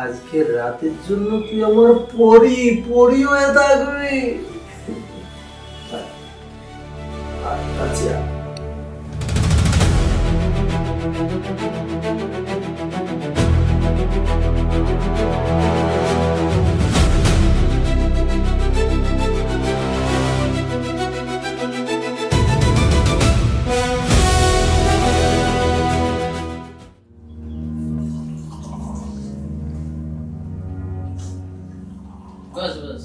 আজকে রাতের জন্য তুই আমার পরি পরি হয়ে থাকবি। আচ্ছা बस बस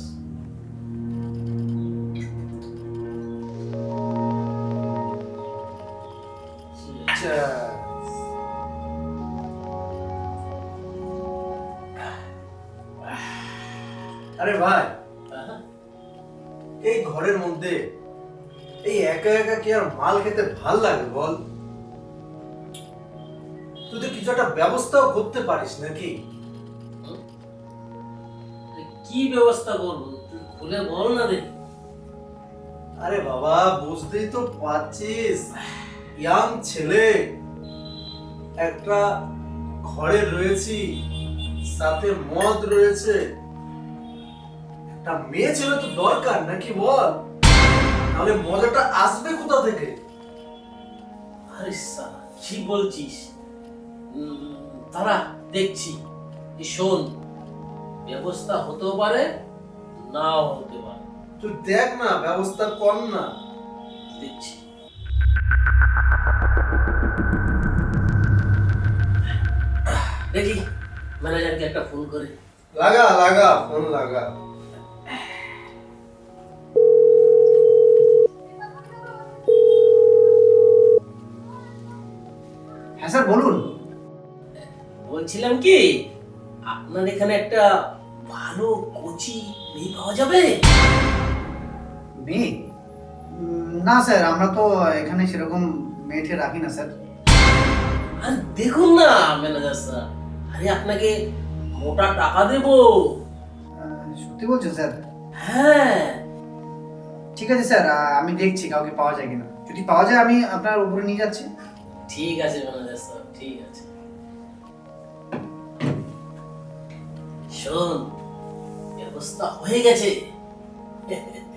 আরে ভাই, এই ঘরের মধ্যে এই একা একা কি আর মাল খেতে ভাল লাগে বল? তুই তো কিছু একটা ব্যবস্থাও করতে পারিস নাকি? কি ব্যবস্থা করব তুই খুলে বল না রে। আরে বাবা, বুঝতেই তো পারছিস, ইয়াং ছেলে একটা ঘরে রয়েছি, সাথে মদ রয়েছে, একটা মেয়ে ছেলে তো দরকার নাকি বল? তাহলে মজাটা আসবে কোথা থেকে? আরে সালা কি বলছিস? তারা দেখছি এই শোন, ব্যবস্থা হতেও পারে নাও হতে পারে, তুই দেখ না, ব্যবস্থা কর না। দেখছি। দেখি ম্যানেজারকে একটা ফোন করে। লাগা লাগা, ফোন লাগা। হ্যাঁ স্যার বলুন। বলছিলাম কি, আপনার এখানে একটা ভালো কোচি মেয়ে পাওয়া যাবে? মেয়ে? না স্যার, আমরা তো এখানে সেরকম মেয়েঠে রাখি না স্যার। আর দেখুন না ম্যানেজার স্যার, আরে আপনাকে মোটা টাকা দেবো। সত্যি বলছেন স্যার? হ্যাঁ ঠিক আছে স্যার, আমি দেখছি কাউকে পাওয়া যায় কিনা। যদি পাওয়া যায় আমি আপনার উপরে নিয়ে যাচ্ছি। ঠিক আছে ম্যানেজার স্যার, ঠিক আছে। শোন, ব্যবস্থা হয়ে গেছে।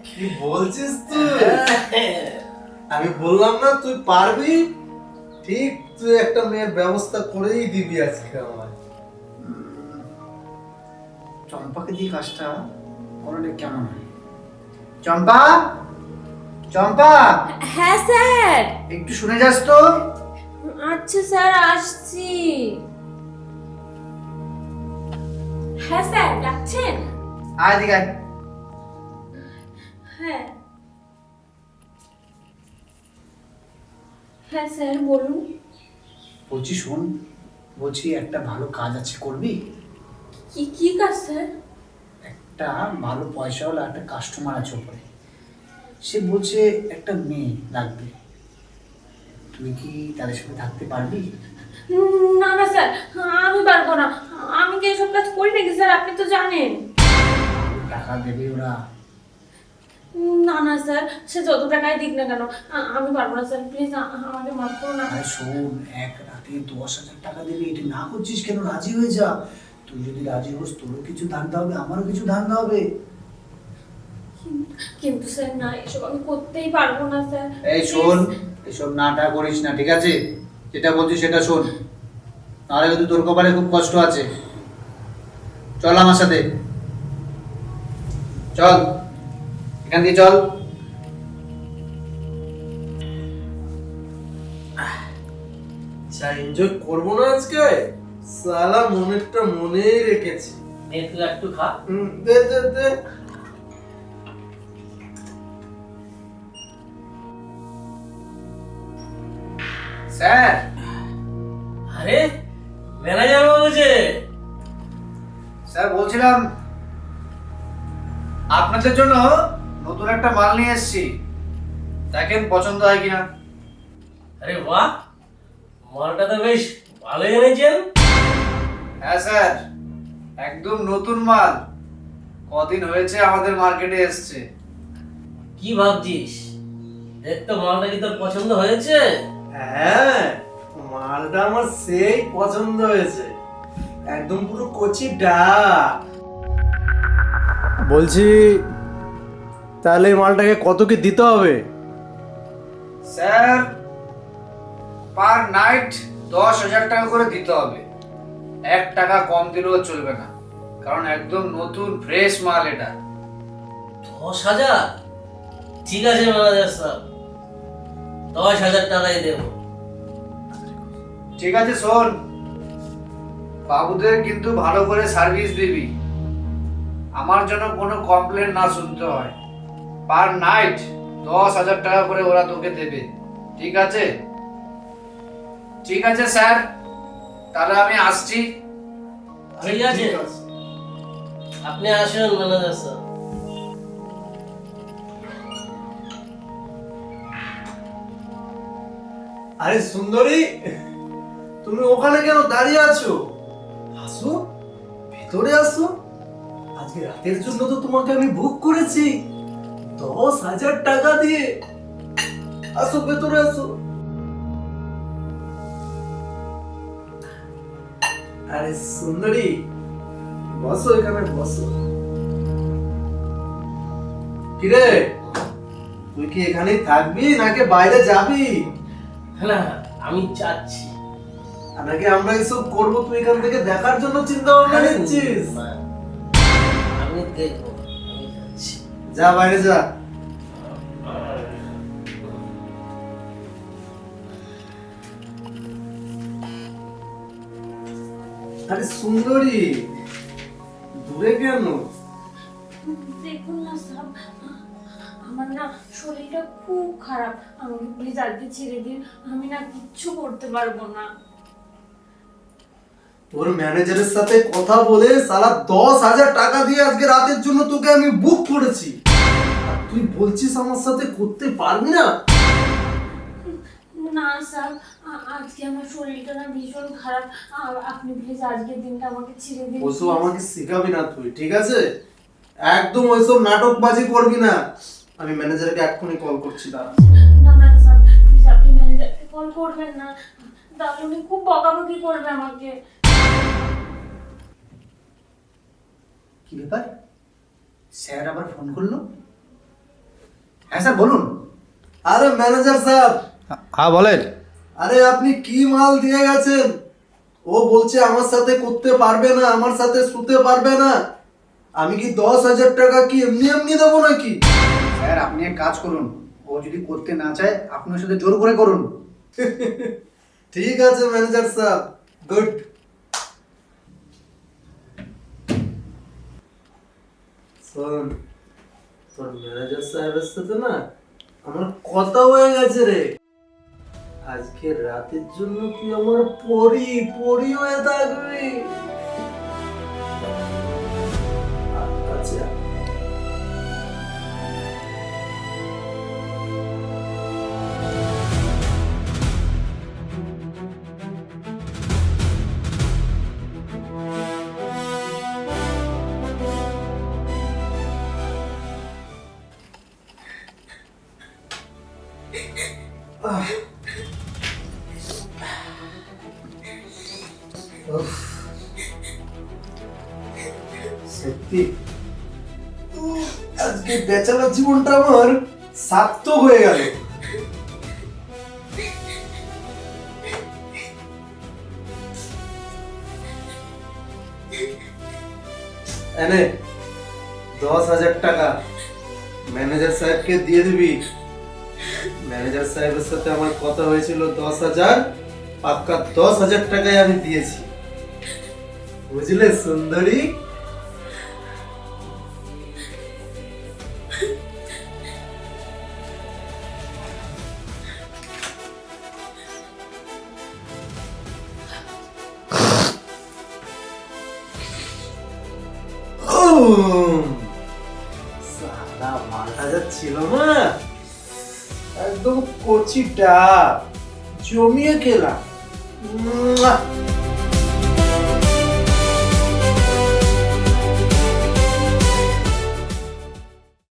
কি বলছিস তুই? আমি বললাম না তুই পারবি? ঠিক, তুই একটা মেয়ের ব্যবস্থা করেই দিবি আজকে আমার। চম্পাকে দিয়ে কাজটা করালে কেমন হয়? চম্পা, চম্পা, হ্যাঁ স্যার। একটু শুনে যাস তো। আচ্ছা স্যার, আসছি। হ্যাঁ স্যার, ডাকছেন? আয় দিকে আয়। হ্যাঁ হ্যাঁ স্যার বলুন। বলছি শোন, বলছি একটা ভালো কাজ আছে, করবি? কি কি কাজ স্যার? একটা ভালো পয়সাওয়ালা একটা কাস্টমার আছে ওপরে, সে বলছে একটা মেয়ে লাগবে। তুই কি তাদের সাথে থাকতে পারবি? না না স্যার, আমি পারবো না। আমি কি এসব কাজ করি নাকি স্যার? আপনি তো জানেন। টাকা দেবে ওরা? না না স্যার, সে যত টাকাই দিক না কেন, আমি পারবো না স্যার। প্লিজ আমাকে মাফ করুন। আরে শোন, এক রাতে 10,000 টাকা দেবে, এটা না করছিস কেন? রাজি হয়ে যা। তুই যদি রাজি হোস, তোরও কিছু ধান্দা হবে, আমারও কিছু ধান্দা হবে। কিন্তু স্যার না, এসব আমি করতেই পারবো না স্যার। এই শোন, এসব নাটা করিস না, ঠিক আছে? যেটা বলছিস সেটা শোন, নাহলে কিন্তু তোর কপালে খুব কষ্ট আছে। চল আমার সাথে, চল এখান দিয়ে চল। যা এনজয় করবো না আজকে, সালা মনেরটা মনেই রেখেছি। নে তুই একটু খা। দে দে দে। স্যার, আরে ম্যানেজার বাবু যে, স্যার বলছিলাম আপনাদের জন্য নতুন একটা মাল নিয়ে এসেছি, দেখেন পছন্দ হয় কিনা। আরে বাহ, মালটা তো বেশ ভালো এনেছেন। হ্যাঁ স্যার, একদম নতুন মাল, কদিন হয়েছে আমাদের মার্কেটে এসছে। কি ভাবছিস? দেখ তো মালটা কি তোর পছন্দ হয়েছে? হ্যাঁ, মালটা আমার সেই পছন্দ হয়েছে। একদম পুরো কচি ডাব। বলছি তাহলে এই মালটাকে কত কি দিতে হবে? স্যার পার নাইট 10,000 টাকা করে দিতে হবে। 1 টাকা কম দিলেও চলবে না, কারণ একদম নতুন ফ্রেশ মাল এটা। 10,000? ঠিক আছে ম্যানেজার স্যার, 10,000 টাকাই দেবো। ঠিক আছে শোন, বাবুদের কিন্তু ভালো করে সার্ভিস দিবি, আমার জন্য কোনো কমপ্লেন না শুনতে হয়। পার নাইট 10,000 টাকা করে ওরা তোকে দেবে, ঠিক আছে? ঠিক আছে স্যার, তাহলে আমি আসছি। ঠিক আছে, আপনি আসুন ম্যানেজার স্যার। আরে সুন্দরী, তুমি ওখানে কেন দাঁড়িয়ে আছো? আসো, ভেতরে আসো। আজকে রাতের জন্য তো তোমাকে আমি বুক করেছি 10,000 টাকা দিয়ে। আসো, ভেতরে আসো। আরে সুন্দরী, বসো, এখানে বসো। কিরে, তুই কি এখানেই থাকবি নাকি বাইরে যাবি? না, আমি যাচ্ছি। নাকি আমরা এসব করবো তুই এখান থেকে দেখার জন্য চিন্তা ভাবনা নিচ্ছিস? না, আমি দেখবো, আমি যাচ্ছি। যা, বাইরে যা। আরে সুন্দরী, দূরে কেন? দেখুন না স্যার, আমার না শরীরটা খুব খারাপ, আমাকে প্লিজ আজকে ছেড়ে দিন, আমি না কিচ্ছু করতে পারবো না। তোর ম্যানেজারের সাথে কথা বলে সালা 10,000 টাকা দিয়ে আজকে রাতের জন্য তোকে আমি বুক করেছি, আর তুই বলছিস আমার সাথে করতে পারবি না? না স্যার, আজকে আমার শরীরটা না ভীষণ খারাপ, আপনি প্লিজ আজকের দিনটা আমাকে ছেড়ে দিন। ওসব আমাকে শেখাবি না তুই, ঠিক আছে? একদম ওইসব নাটকবাজি করবি না। আমি ম্যানেজারকে এক্ষুনি কল করছি, দাঁড়া। না না স্যার, প্লিজ আপনি ম্যানেজারকে কল করবেন না, তাহলে উনি খুব বকাবকি করবে আমাকে। কি ব্যাপার, স্যার আবার ফোন করলো? হ্যাঁ স্যার বলুন। আরে ম্যানেজার সাহেব, হ্যাঁ বলেন। আরে আপনি কি মাল দিয়ে গেছেন? ও বলছে আমার সাথে করতে পারবে না, আমার সাথে শুতে পারবে না। আমি কি 10,000 টাকা কি এমনি এমনি দেবো নাকি? স্যার আপনি এক কাজ করুন, ও যদি করতে না চায় আপনি ওর সাথে জোর করে করুন। ঠিক আছে ম্যানেজার সাহেব, গুড। শোন, তোর ম্যানেজার সাহেবের সাথে না আমার কথা হয়ে গেছে রে। আজকে রাতের জন্য তুই আমার পরি পরি হয়ে থাকবি। আচ্ছা, সত্যি আজকে বেচারা জীবনটা আমার সার্থক হয়ে গেল। এনে 10,000 টাকা ম্যানেজার সাহেবকে দিয়ে দিবি। ম্যানেজার সাহেবের সাথে আমার কথা হয়েছিল 10,000, পাক্কা 10,000 টাকাই আমি দিয়েছি, বুঝলে সুন্দরী? সাদা মালটা যা ছিল না, একদম কচি ডাব, জমিয়ে খেলাম।